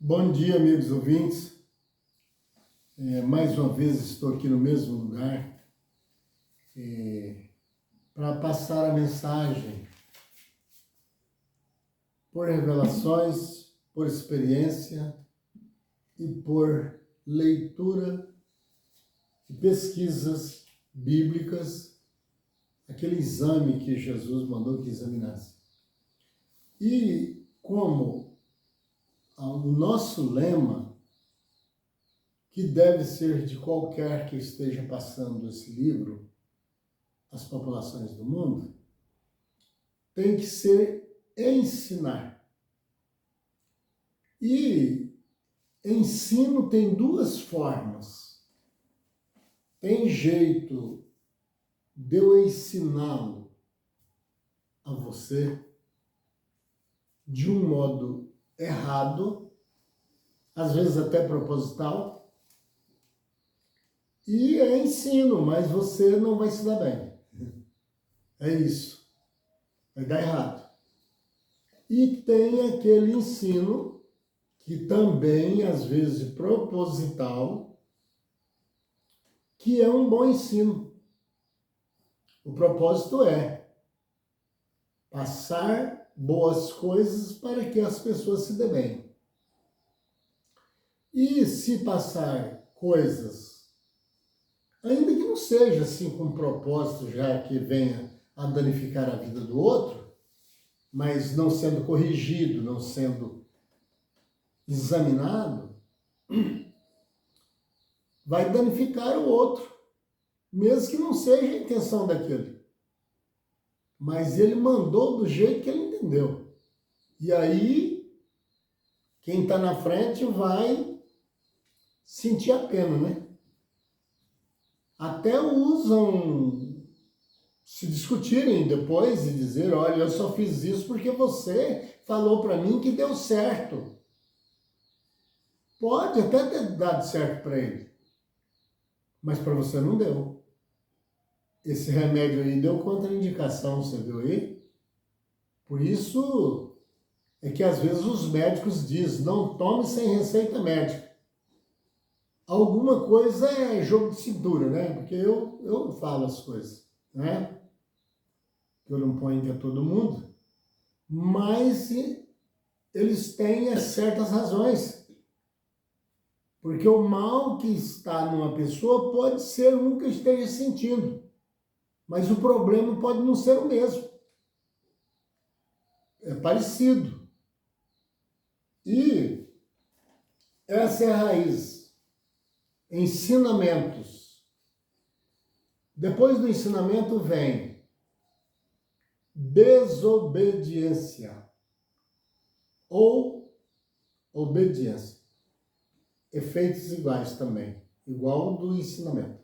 Bom dia, amigos ouvintes. Mais uma vez estou aqui no mesmo lugar para passar a mensagem por revelações, por experiência e por leitura e pesquisas bíblicas, aquele exame que Jesus mandou que examinasse. E como o nosso lema, que deve ser de qualquer que esteja passando esse livro, as populações do mundo, tem que ser ensinar. E ensino tem duas formas. Tem jeito de eu ensiná-lo a você de um modo errado, às vezes até proposital, e é ensino, mas você não vai se dar bem. É isso. Vai dar errado. E tem aquele ensino que também, às vezes, proposital, que é um bom ensino. O propósito é passar boas coisas para que as pessoas se dêem bem. E se passar coisas, ainda que não seja assim com propósito já que venha a danificar a vida do outro, mas não sendo corrigido, não sendo examinado, vai danificar o outro, mesmo que não seja a intenção daquele. Mas ele mandou do jeito que ele entendeu. E aí, quem está na frente vai sentir a pena, né? Até usam se discutirem depois e dizer, olha, eu só fiz isso porque você falou para mim que deu certo. Pode até ter dado certo para ele, mas para você não deu. Esse remédio aí deu contraindicação, você viu aí? Por isso é que às vezes os médicos dizem, não tome sem receita médica. Alguma coisa é jogo de cintura, né? Porque eu falo as coisas, né? Eu não ponho que é todo mundo, mas eles têm certas razões. Porque o mal que está numa pessoa pode ser um que esteja sentindo, mas o problema pode não ser o mesmo. É parecido. E essa é a raiz. Ensinamentos. Depois do ensinamento vem desobediência ou obediência. Efeitos iguais também, igual do ensinamento.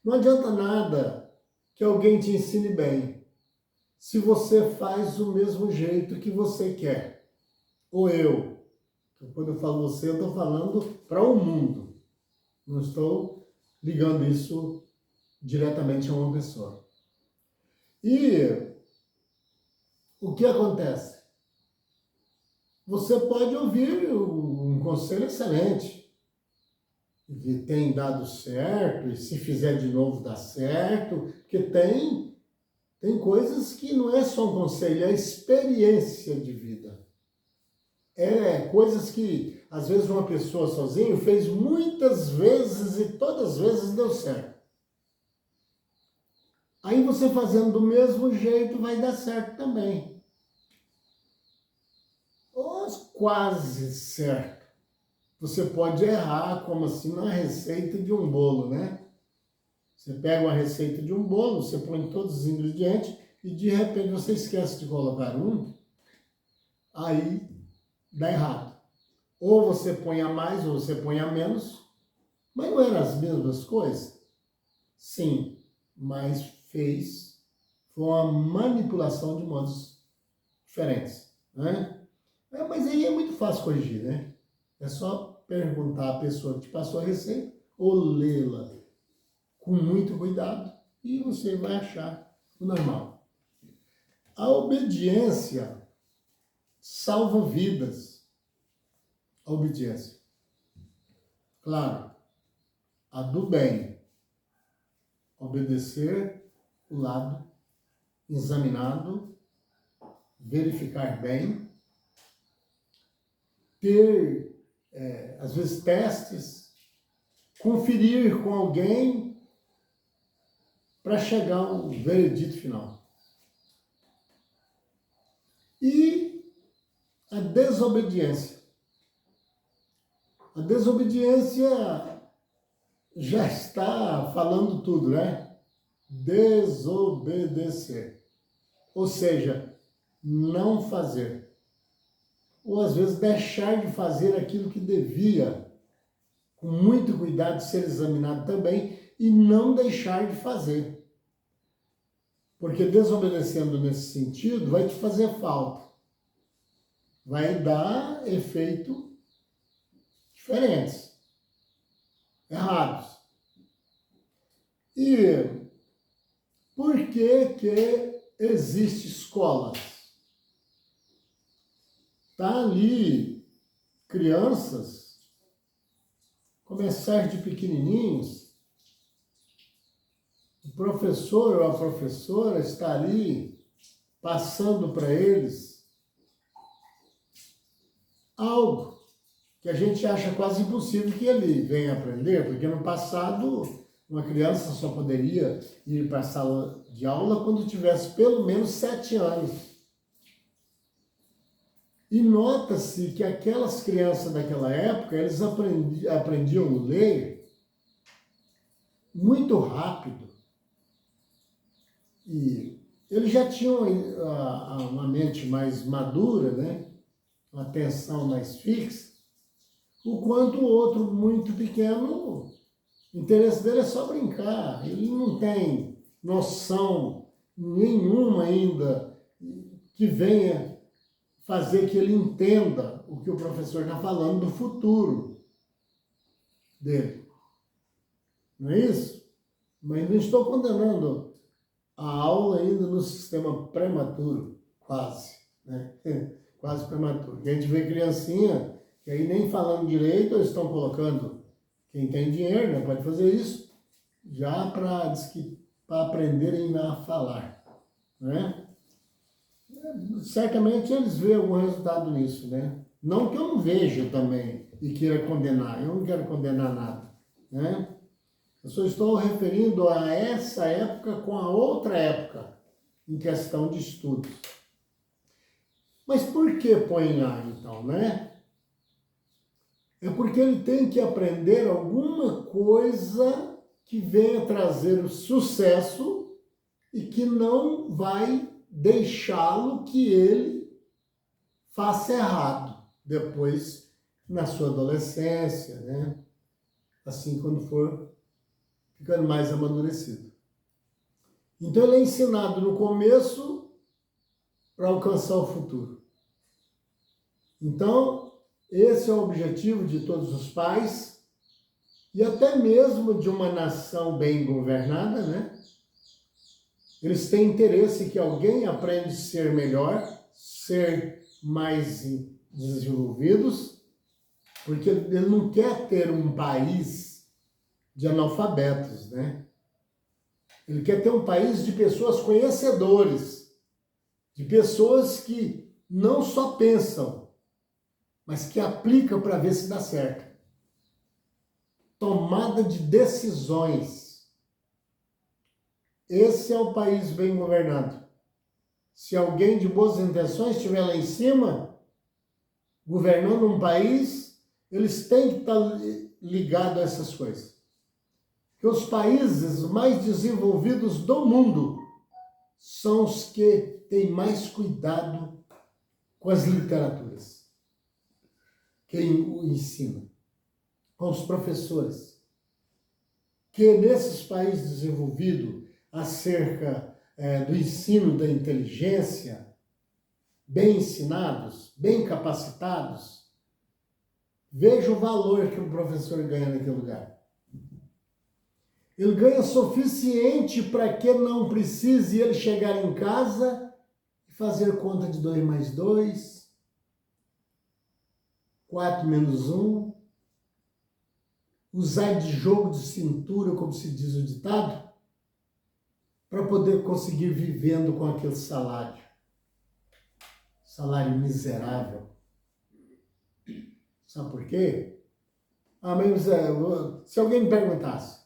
Não adianta nada que alguém te ensine bem se você faz do mesmo jeito que você quer. Ou eu. Quando eu falo você, eu estou falando para o mundo. Não estou ligando isso diretamente a uma pessoa. E o que acontece? Você pode ouvir um conselho excelente, que tem dado certo, e se fizer de novo dá certo, porque tem coisas que não é só um conselho, é experiência de vida. É coisas que, às vezes, uma pessoa sozinha fez muitas vezes e todas as vezes deu certo. Aí você fazendo do mesmo jeito vai dar certo também. Ou quase certo. Você pode errar, como assim, na receita de um bolo, né? Você pega uma receita de um bolo, você põe todos os ingredientes e de repente você esquece de colocar um, aí dá errado. Ou você põe a mais ou você põe a menos, mas não eram as mesmas coisas? Sim, mas foi uma manipulação de modos diferentes, né? Mas aí é muito fácil corrigir, né? É só perguntar à pessoa que te passou a receita ou lê-la com muito cuidado e você vai achar o normal. A obediência salva vidas. a obediência. Claro, a do bem. Obedecer o lado examinado, verificar bem, ter, às vezes, testes, conferir com alguém para chegar ao veredito final. E a desobediência. A desobediência já está falando tudo, né? Desobedecer. Ou seja, não fazer. Ou às vezes deixar de fazer aquilo que devia, com muito cuidado de ser examinado também, e não deixar de fazer. Porque desobedecendo nesse sentido vai te fazer falta. Vai dar efeito diferentes, errados. E por que existe escolas? Tá ali crianças, começar de pequenininhos, o professor ou a professora está ali passando para eles algo que a gente acha quase impossível que ele venha aprender, porque no passado uma criança só poderia ir para a sala de aula quando tivesse pelo menos 7 anos. E nota-se que aquelas crianças daquela época, eles aprendiam a ler muito rápido. E eles já tinham uma mente mais madura, né? Uma atenção mais fixa, o quanto o outro muito pequeno, o interesse dele é só brincar. Ele não tem noção nenhuma ainda que venha fazer que ele entenda o que o professor está falando do futuro dele. Não é isso? Mas não estou condenando a aula ainda no sistema prematuro, quase, né? Quase prematuro. A gente vê criancinha, que aí nem falando direito, eles estão colocando, quem tem dinheiro, né, pode fazer isso, já para aprenderem a falar, né? Certamente eles veem algum resultado nisso, né? Não que eu não veja também e queira condenar, eu não quero condenar nada, né? Eu só estou referindo a essa época com a outra época em questão de estudos. Mas por que põe lá, então, né? É porque ele tem que aprender alguma coisa que venha trazer o sucesso e que não vai deixá-lo que ele faça errado depois na sua adolescência, né? Assim, quando for ficando mais amadurecido. Então ele é ensinado no começo para alcançar o futuro. Então, esse é o objetivo de todos os pais e até mesmo de uma nação bem governada, né? Eles têm interesse que alguém aprenda a ser melhor, ser mais desenvolvidos, porque ele não quer ter um país de analfabetos, né? Ele quer ter um país de pessoas conhecedores, de pessoas que não só pensam, mas que aplicam para ver se dá certo. Tomada de decisões. Esse é o país bem governado. Se alguém de boas intenções estiver lá em cima, governando um país, eles têm que estar ligados a essas coisas. Que os países mais desenvolvidos do mundo são os que têm mais cuidado com as literaturas. Quem o ensina? Com os professores. Que nesses países desenvolvidos, acerca do ensino da inteligência, bem ensinados, bem capacitados, veja o valor que o professor ganha naquele lugar. Ele ganha suficiente para que não precise ele chegar em casa e fazer conta de 2 mais 2, 4 menos 1, usar de jogo de cintura, como se diz o ditado, para poder conseguir vivendo com aquele salário. Salário miserável. Sabe por quê? Mas se alguém me perguntasse,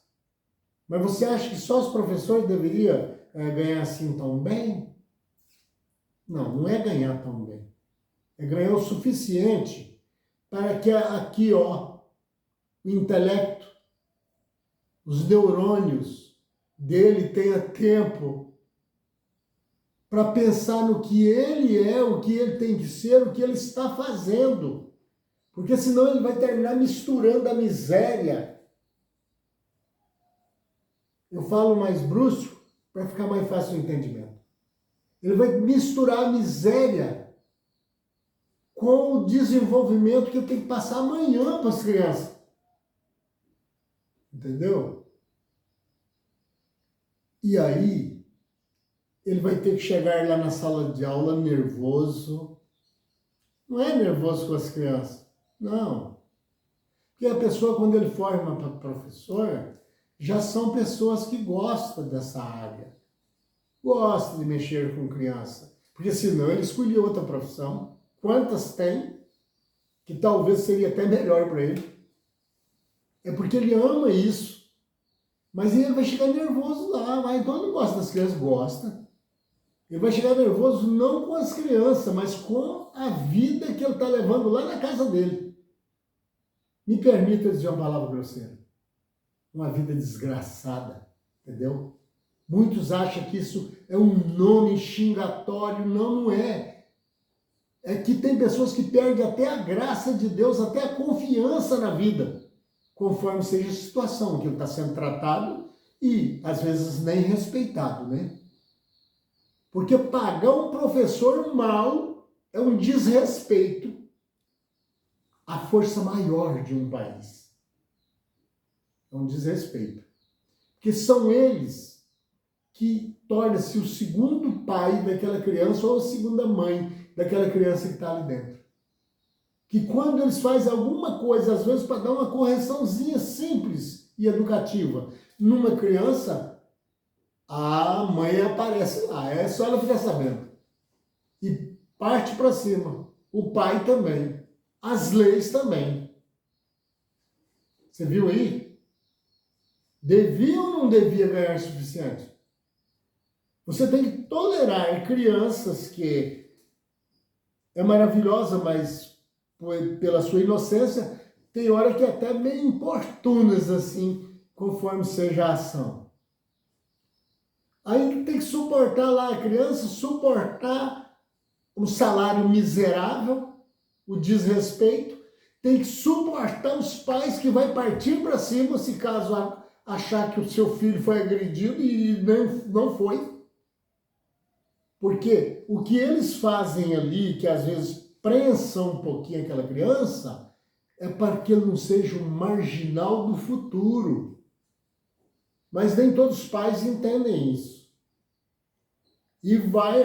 mas você acha que só os professores deveriam ganhar assim tão bem? Não, não é ganhar tão bem. É ganhar o suficiente para que aqui, ó, o intelecto, os neurônios dele tenha tempo para pensar no que ele é, o que ele tem que ser, o que ele está fazendo. Porque senão ele vai terminar misturando a miséria. Eu falo mais brusco para ficar mais fácil o entendimento. Ele vai misturar a miséria com o desenvolvimento que eu tenho que passar amanhã para as crianças. Entendeu? E aí, ele vai ter que chegar lá na sala de aula nervoso. Não é nervoso com as crianças. Não. Porque a pessoa, quando ele forma para professor, já são pessoas que gostam dessa área. Gostam de mexer com criança. Porque senão ele escolheu outra profissão. Quantas tem? Que talvez seria até melhor para ele. É porque ele ama isso. Mas ele vai chegar nervoso lá. Mas então ele não gosta das crianças, gosta. Ele vai chegar nervoso não com as crianças, mas com a vida que ele está levando lá na casa dele. Me permita dizer uma palavra grosseira. Uma vida desgraçada, entendeu? Muitos acham que isso é um nome xingatório. Não, não é. É que tem pessoas que perdem até a graça de Deus, até a confiança na vida, conforme seja a situação que ele está sendo tratado e, às vezes, nem respeitado, né? Porque pagar um professor mal é um desrespeito à força maior de um país. É um desrespeito. Porque são eles que tornam-se o segundo pai daquela criança ou a segunda mãe daquela criança que está ali dentro. Que quando eles fazem alguma coisa, às vezes para dar uma correçãozinha simples e educativa numa criança, a mãe aparece lá, é só ela ficar sabendo. E parte para cima. O pai também. As leis também. Você viu aí? Devia ou não devia ganhar o suficiente? Você tem que tolerar crianças que é maravilhosa, mas pela sua inocência, tem hora que até meio importunas assim, conforme seja a ação. Aí tem que suportar lá a criança, suportar um salário miserável, o desrespeito, tem que suportar os pais que vai partir para cima se caso achar que o seu filho foi agredido e não foi. Porque o que eles fazem ali, que às vezes prensam um pouquinho aquela criança, é para que ele não seja um marginal do futuro. Mas nem todos os pais entendem isso. E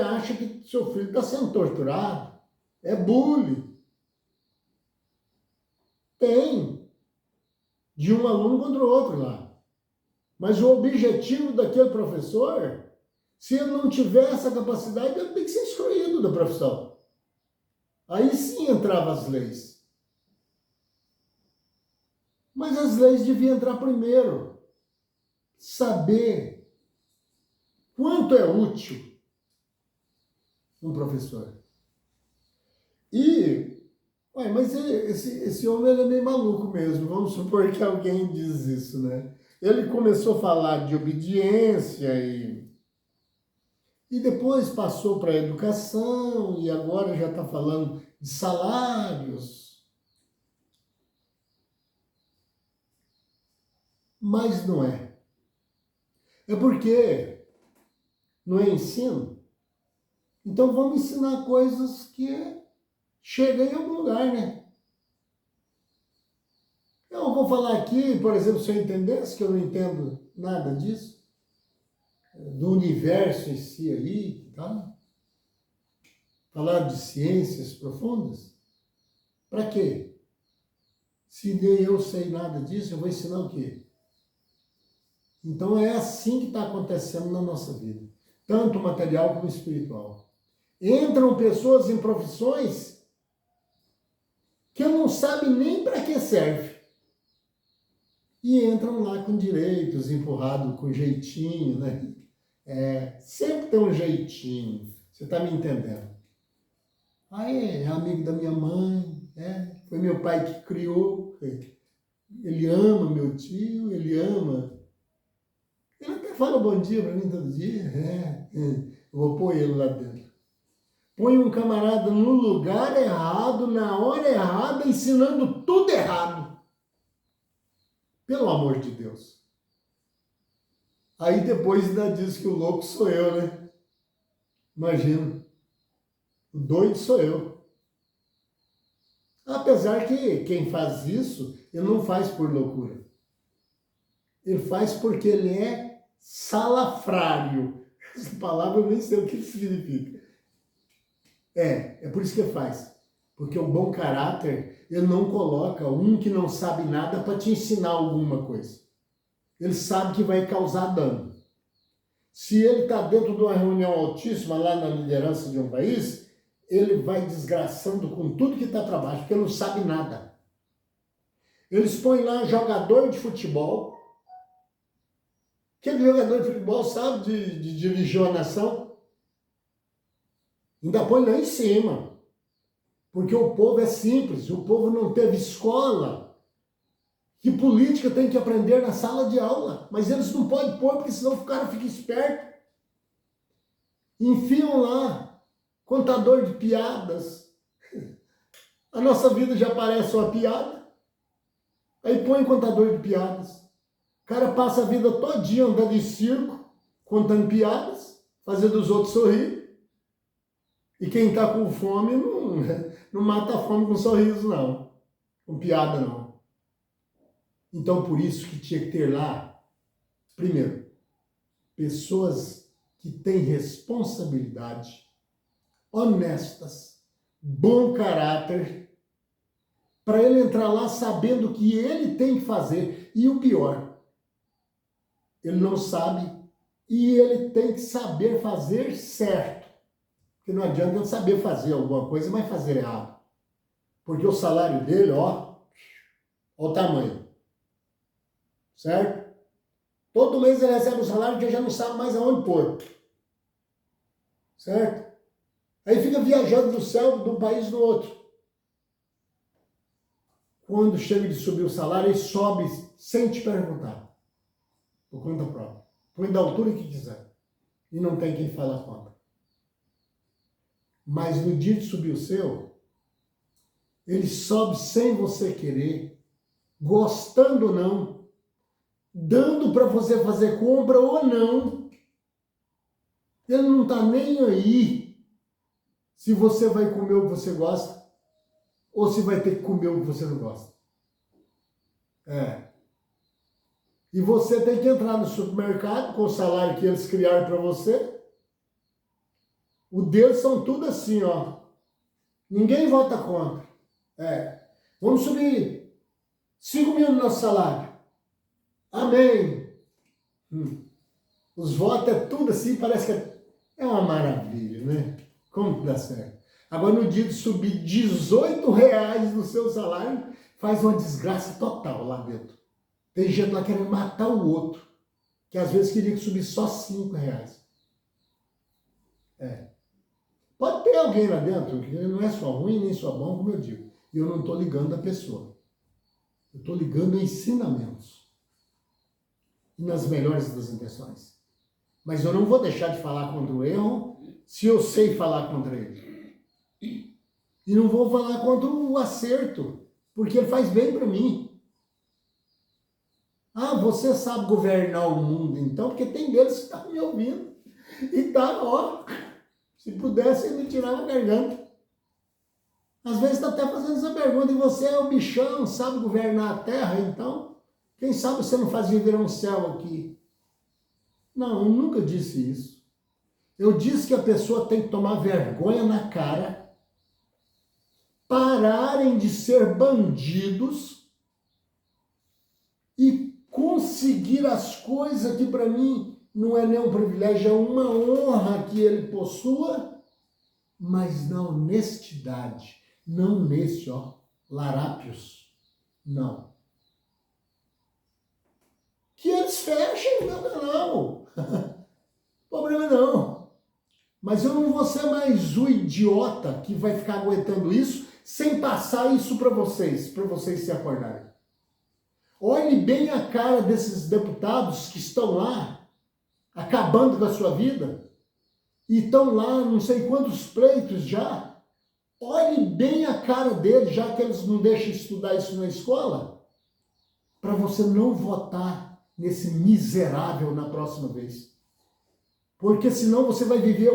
acha que seu filho está sendo torturado. É bullying. Tem. De um aluno contra o outro lá. Mas o objetivo daquele professor, se ele não tiver essa capacidade, ele tem que ser excluído da profissão. Aí sim entravam as leis. Mas as leis deviam entrar primeiro. Saber quanto é útil um professor. Mas esse homem ele é meio maluco mesmo. Vamos supor que alguém diz isso, né? Ele começou a falar de obediência e depois passou para a educação e agora já está falando de salários. Mas não é. É porque não é ensino. Então vamos ensinar coisas que chegam em algum lugar, né? Eu vou falar aqui, por exemplo, se eu entendesse, que eu não entendo nada disso, do universo em si aí, tá? Falar de ciências profundas, para quê? Se nem eu sei nada disso, eu vou ensinar o quê? Então é assim que está acontecendo na nossa vida, tanto material como espiritual. Entram pessoas em profissões que não sabem nem para que serve. E entram lá com direitos, empurrado com jeitinho, né? Sempre tem um jeitinho, você está me entendendo? É amigo da minha mãe, foi meu pai que criou, ele ama meu tio, ele ama. Ele até fala bom dia para mim todo dia, eu vou pôr ele lá dentro. Põe um camarada no lugar errado, na hora errada, ensinando tudo errado. Pelo amor de Deus. Aí depois ainda diz que o louco sou eu, né? Imagina. O doido sou eu. Apesar que quem faz isso, ele não faz por loucura. Ele faz porque ele é salafrário. Essa palavra eu nem sei o que significa. É por isso que ele faz. Porque o bom caráter, ele não coloca um que não sabe nada para te ensinar alguma coisa. Ele sabe que vai causar dano. Se ele está dentro de uma reunião altíssima lá na liderança de um país, ele vai desgraçando com tudo que está para baixo, porque ele não sabe nada. Eles põem lá jogador de futebol. Aquele jogador de futebol sabe de dirigir uma nação. Ainda põe lá em cima. Porque o povo é simples, o povo não teve escola. Que política tem que aprender na sala de aula. Mas eles não podem pôr, porque senão o cara fica esperto. Enfiam lá, contador de piadas. A nossa vida já parece uma piada. Aí põe contador de piadas. O cara passa a vida todinha andando em circo, contando piadas, fazendo os outros sorrir. E quem está com fome não mata a fome com sorriso, não. Com piada, não. Então, por isso que tinha que ter lá, primeiro, pessoas que têm responsabilidade, honestas, bom caráter, para ele entrar lá sabendo o que ele tem que fazer. E o pior, ele não sabe e ele tem que saber fazer certo. Porque não adianta ele saber fazer alguma coisa, mas fazer errado. Porque o salário dele, ó o tamanho. Certo? Todo mês ele recebe o salário que ele já não sabe mais aonde pôr. Certo? Aí fica viajando do céu de um país no outro. Quando chega de subir o salário, ele sobe sem te perguntar. Por conta própria. Põe da altura que quiser. E não tem quem fale a conta. Mas no dia de subir o seu, ele sobe sem você querer, gostando ou não, dando para você fazer compra ou não. Ele não está nem aí se você vai comer o que você gosta ou se vai ter que comer o que você não gosta. E você tem que entrar no supermercado com o salário que eles criaram para você. O deles são tudo assim, ó. Ninguém vota contra. Vamos subir 5 mil no nosso salário. Amém. Os votos é tudo assim, parece que é uma maravilha, né? Como que dá certo? Agora, no dia de subir R$18 no seu salário, faz uma desgraça total lá dentro. Tem gente lá querendo matar o outro, que às vezes queria que subisse só R$5. Pode ter alguém lá dentro, que não é só ruim nem só bom, como eu digo. E eu não estou ligando a pessoa. Eu estou ligando a ensinamentos. E nas melhores das intenções. Mas eu não vou deixar de falar contra o erro se eu sei falar contra ele. E não vou falar contra o acerto, porque ele faz bem para mim. Você sabe governar o mundo, então, porque tem deles que estão me ouvindo. E tá, ó, se pudesse, ele me tirava a garganta. Às vezes está até fazendo essa pergunta, e você é o bichão, sabe governar a terra, então, quem sabe você não faz viver um céu aqui? Não, eu nunca disse isso. Eu disse que a pessoa tem que tomar vergonha na cara, pararem de ser bandidos e conseguir as coisas que para mim não é nem um privilégio, é uma honra que ele possua, mas na honestidade, não nesse, larápios, não. Que eles fechem, não. Problema não. Mas eu não vou ser mais o idiota que vai ficar aguentando isso sem passar isso para vocês se acordarem. Olhe bem a cara desses deputados que estão lá, acabando com a sua vida, e estão lá não sei quantos pleitos já. Olhe bem a cara deles, já que eles não deixam estudar isso na escola, para você não votar nesse miserável na próxima vez. Porque senão você vai viver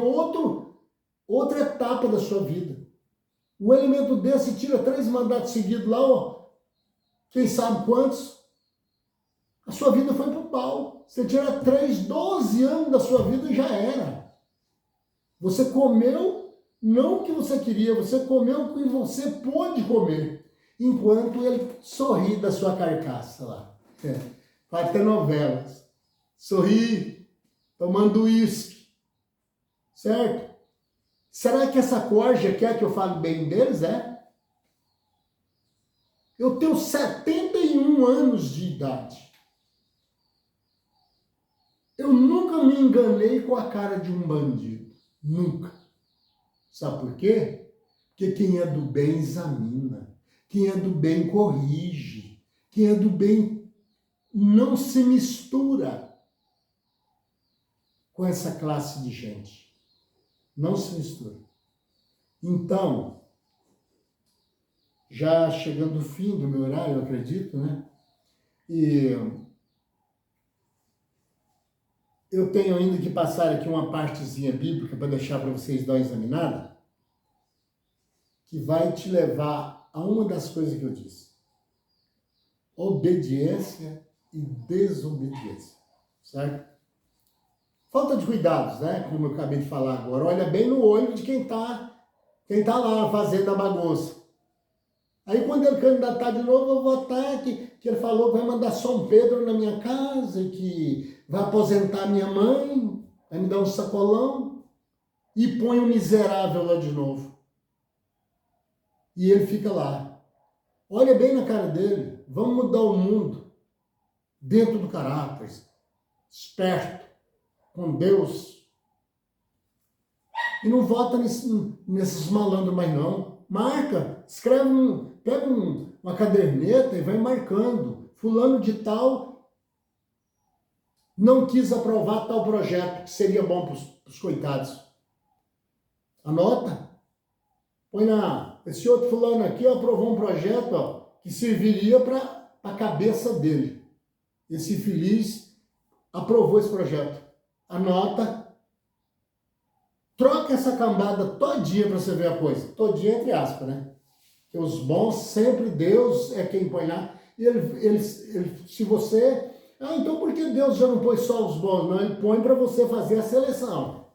outra etapa da sua vida. Um elemento desse tira 3 mandatos seguidos lá, quem sabe quantos, a sua vida foi pro pau. Você tira 3, 12 anos da sua vida e já era. Você comeu não o que você queria, você comeu o que você pôde comer, enquanto ele sorri da sua carcaça lá. Vai ter novelas. Sorri, tomando uísque. Certo? Será que essa corja quer que eu fale bem deles? Eu tenho 71 anos de idade. Eu nunca me enganei com a cara de um bandido. Nunca. Sabe por quê? Porque quem é do bem examina. Quem é do bem corrige. Quem é do bem não se mistura com essa classe de gente. Não se mistura. Então, já chegando ao fim do meu horário, eu acredito, né? E eu tenho ainda que passar aqui uma partezinha bíblica para deixar para vocês dar uma examinada, que vai te levar a uma das coisas que eu disse. Obediência e desobediência, certo? Falta de cuidados, né? Como eu acabei de falar agora. Olha bem no olho de quem tá lá fazendo a bagunça. Aí quando ele candidatar de novo, eu vou votar que ele falou que vai mandar São Pedro na minha casa, que vai aposentar minha mãe, vai me dar um sacolão, e põe um miserável lá de novo. E ele fica lá. Olha bem na cara dele. Vamos mudar o mundo dentro do caráter, esperto, com Deus. E não vota nesses malandros mais não. Marca, escreve, pega uma caderneta e vai marcando. Fulano de tal não quis aprovar tal projeto que seria bom para os coitados. Anota. Põe esse outro fulano aqui aprovou um projeto que serviria para a cabeça dele. Esse infeliz aprovou esse projeto. Anota. Troca essa cambada todinha para você ver a coisa. Todinha entre aspas, né? Porque os bons, sempre Deus é quem põe lá. E ele, se você... então por que Deus já não põe só os bons? Não, ele põe para você fazer a seleção.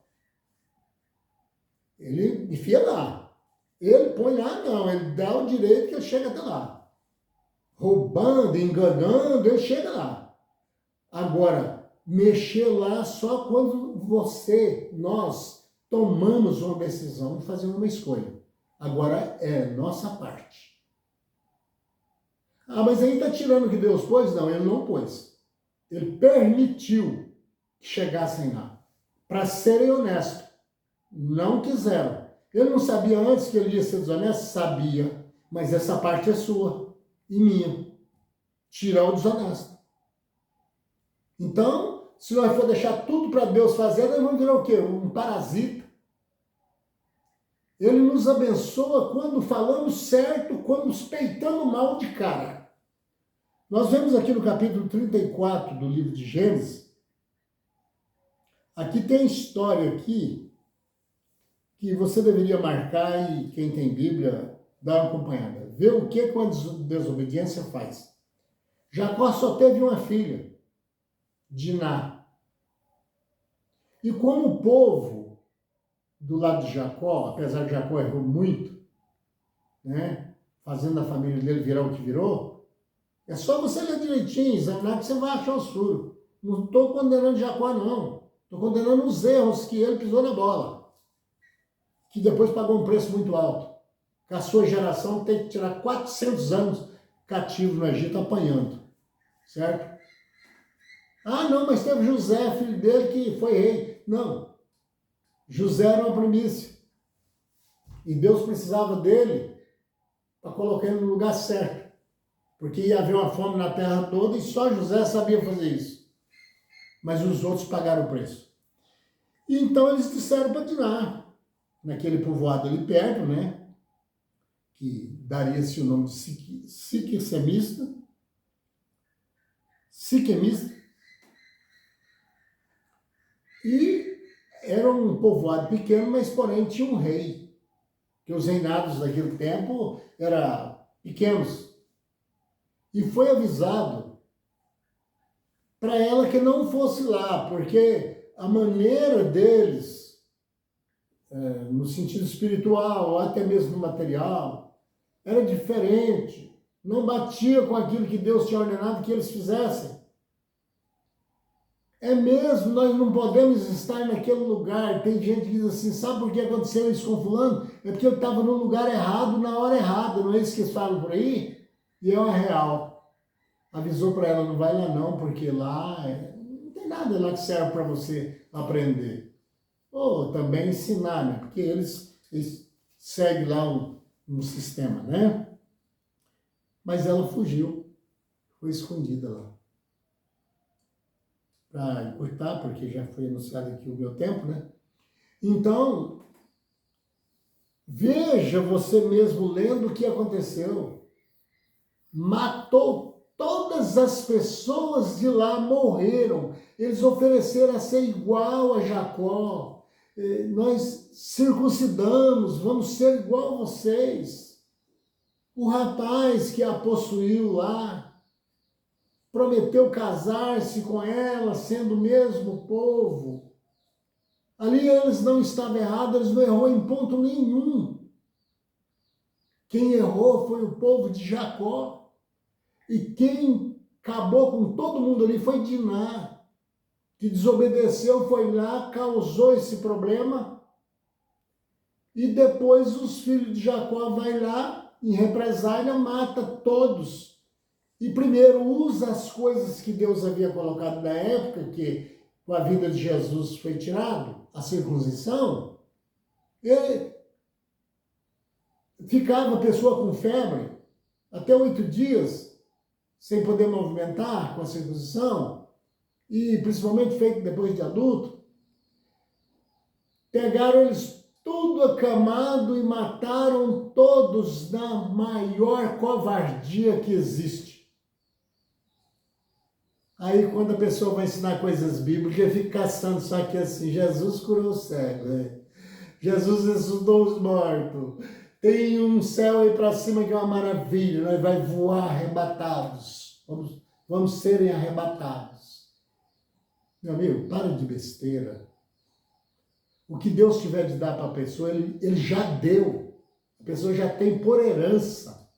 Ele enfia lá. Ele põe lá, não. Ele dá o direito que ele chega até lá. Roubando, enganando, ele chega lá. Agora, mexer lá só quando nós tomamos uma decisão de fazer uma escolha. Agora é nossa parte. Mas aí está tirando o que Deus pôs? Não, ele não pôs. Ele permitiu que chegassem lá. Para serem honestos. Não quiseram. Ele não sabia antes que ele ia ser desonesto? Sabia. Mas essa parte é sua e minha. Tirar o desonesto. Então, se nós for deixar tudo para Deus fazer, nós vamos virar o quê? Um parasita. Ele nos abençoa quando falamos certo, quando nos peitamos mal de cara. Nós vemos aqui no capítulo 34 do livro de Gênesis, aqui tem história aqui que você deveria marcar e quem tem Bíblia, dá uma acompanhada. Vê o que a desobediência faz. Jacó só teve uma filha, Diná. E como o povo do lado de Jacó, apesar de Jacó errou muito, né, fazendo a família dele virar o que virou, É só você ler direitinho, examinar, que você vai achar os furos. Não estou condenando Jacó, não. Estou condenando os erros que ele pisou na bola. Que depois pagou um preço muito alto. Que a sua geração tem que tirar 400 anos cativo no Egito apanhando. Certo? Ah, não, mas teve José, filho dele, que foi rei. Não. José era uma primícia. E Deus precisava dele para colocar ele no lugar certo. Porque ia haver uma fome na terra toda e só José sabia fazer isso. Mas os outros pagaram o preço. E então eles disseram para Diná, naquele povoado ali perto, né? Que daria-se o nome de Siquemista. E era um povoado pequeno, mas porém tinha um rei. Que os reinados daquele tempo eram pequenos. E foi avisado para ela que não fosse lá, porque a maneira deles, no sentido espiritual, ou até mesmo material, era diferente. Não batia com aquilo que Deus tinha ordenado que eles fizessem. É mesmo, nós não podemos estar naquele lugar. Tem gente que diz assim, sabe por que aconteceu isso com fulano? É porque ele estava no lugar errado, na hora errada. Não é isso que eles falam por aí? E é uma real. Avisou para ela, não vai lá não, porque lá não tem nada lá que serve para você aprender. Ou também ensinar, né? Porque eles seguem lá um sistema, né? Mas ela fugiu, foi escondida lá. Para encurtar, porque já foi anunciado aqui o meu tempo, né? Então, veja você mesmo lendo o que aconteceu. Matou todas as pessoas de lá, morreram. Eles ofereceram a ser igual a Jacó. Nós circuncidamos, vamos ser igual a vocês. O rapaz que a possuiu lá, prometeu casar-se com ela, sendo o mesmo povo. Ali eles não estavam errados, eles não errou em ponto nenhum. Quem errou foi o povo de Jacó. E quem acabou com todo mundo ali foi Diná, que desobedeceu, foi lá, causou esse problema. E depois os filhos de Jacó vai lá, em represália, mata todos. E primeiro usa as coisas que Deus havia colocado na época, que com a vida de Jesus foi tirado, a circuncisão. E ficava a pessoa com febre até 8 dias, sem poder movimentar com a circuncisão, e principalmente feito depois de adulto. Pegaram eles tudo acamado e mataram todos na maior covardia que existe. Aí, quando a pessoa vai ensinar coisas bíblicas, fica caçando só que assim, Jesus curou o cego, né? Jesus ressuscitou os mortos. Tem um céu aí para cima que é uma maravilha, nós vai voar arrebatados. Vamos serem arrebatados. Meu amigo, para de besteira. O que Deus tiver de dar para a pessoa, ele já deu. A pessoa já tem por herança.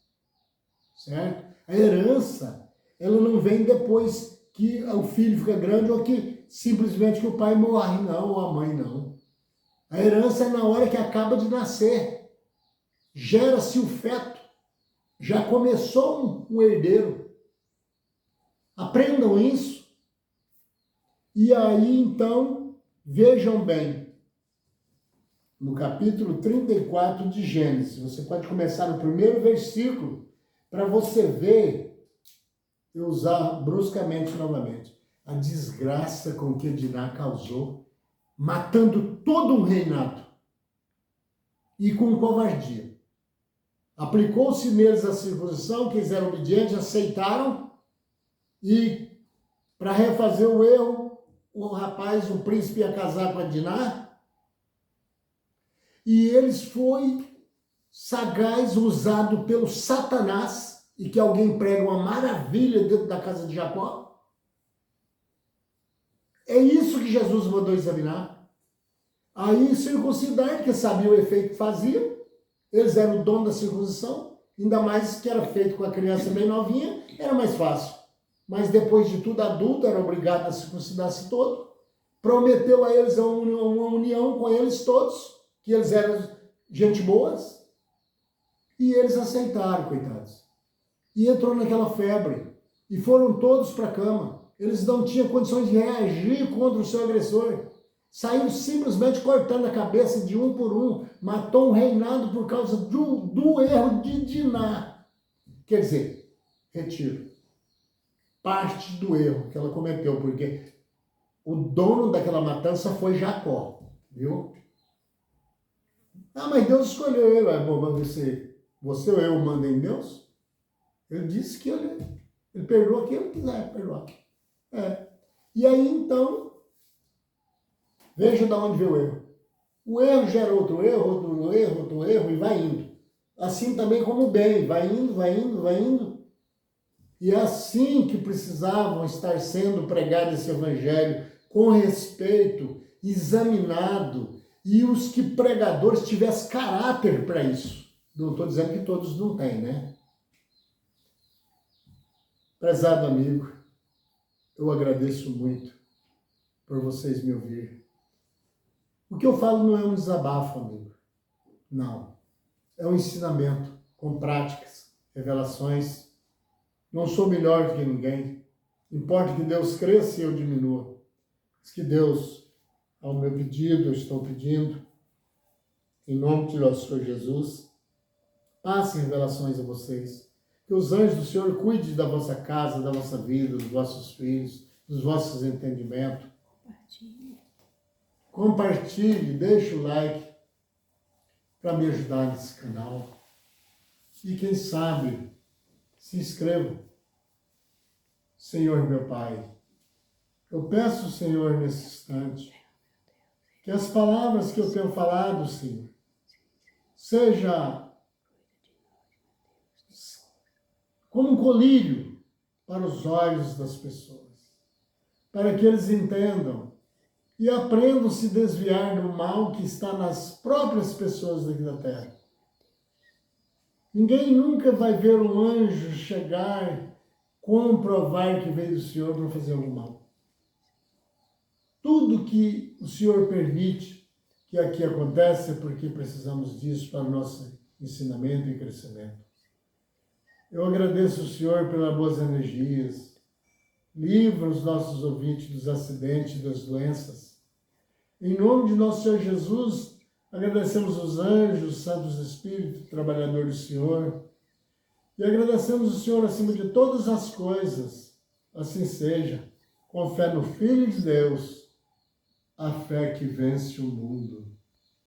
Certo? A herança, ela não vem depois que o filho fica grande ou que simplesmente que o pai morre, não, ou a mãe, não. A herança é na hora que acaba de nascer. Gera-se o feto. Já começou um herdeiro. Aprendam isso. E aí, então, vejam bem. No capítulo 34 de Gênesis, você pode começar no primeiro versículo para você ver, eu usar bruscamente novamente, a desgraça com que Diná causou, matando todo um reinado e com covardia. Aplicou-se neles a circuncisão, que eles eram obedientes, aceitaram, e para refazer o erro, o rapaz, o príncipe, ia casar com a Diná, e eles foi sagaz, usado pelo Satanás, e que alguém prega uma maravilha dentro da casa de Jacó. É isso que Jesus mandou examinar. Aí circuncidar, porque sabia o efeito que fazia. Eles eram o dono da circuncisão. Ainda mais que era feito com a criança bem novinha, era mais fácil. Mas depois de tudo, adulto era obrigado a circuncidar-se todo. Prometeu a eles uma união com eles todos, que eles eram gente boas. E eles aceitaram, coitados. E entrou naquela febre. E foram todos para a cama. Eles não tinham condições de reagir contra o seu agressor. Saiu simplesmente cortando a cabeça de um por um. Matou um reinado por causa do erro de Diná. Quer dizer, retiro. Parte do erro que ela cometeu, porque o dono daquela matança foi Jacó, viu? Ah, mas Deus escolheu ele. Você ou eu manda em Deus? Ele disse que ele perdoa quem ele quiser perdoar. E aí, então, veja de onde veio o erro. O erro gera outro erro, e vai indo. Assim também como o bem, vai indo. E é assim que precisavam estar sendo pregado esse evangelho, com respeito, examinado, e os que pregadores tivessem caráter para isso. Não estou dizendo que todos não têm, né? Prezado amigo, eu agradeço muito por vocês me ouvirem. O que eu falo não é um desabafo, amigo. Não. É um ensinamento com práticas, revelações. Não sou melhor do que ninguém. Importa que Deus cresça e eu diminua. Mas que Deus, ao meu pedido, eu estou pedindo, em nome de nosso Senhor Jesus, passe revelações a vocês. Que os anjos do Senhor cuidem da vossa casa, da vossa vida, dos vossos filhos, dos vossos entendimentos. Compartilhe, deixe o like para me ajudar nesse canal. E quem sabe, se inscreva. Senhor meu Pai, eu peço, Senhor, nesse instante, que as palavras que eu tenho falado, Senhor, seja como um colírio para os olhos das pessoas, para que eles entendam e aprendam a se desviar do mal que está nas próprias pessoas daqui da terra. Ninguém nunca vai ver um anjo chegar, comprovar que veio do Senhor para fazer algum mal. Tudo que o Senhor permite que aqui aconteça é porque precisamos disso para o nosso ensinamento e crescimento. Eu agradeço ao Senhor pelas boas energias. Livra os nossos ouvintes dos acidentes, das doenças. Em nome de nosso Senhor Jesus, agradecemos os anjos, os santos espíritos, trabalhador do Senhor. E agradecemos o Senhor acima de todas as coisas. Assim seja, com fé no Filho de Deus, a fé que vence o mundo.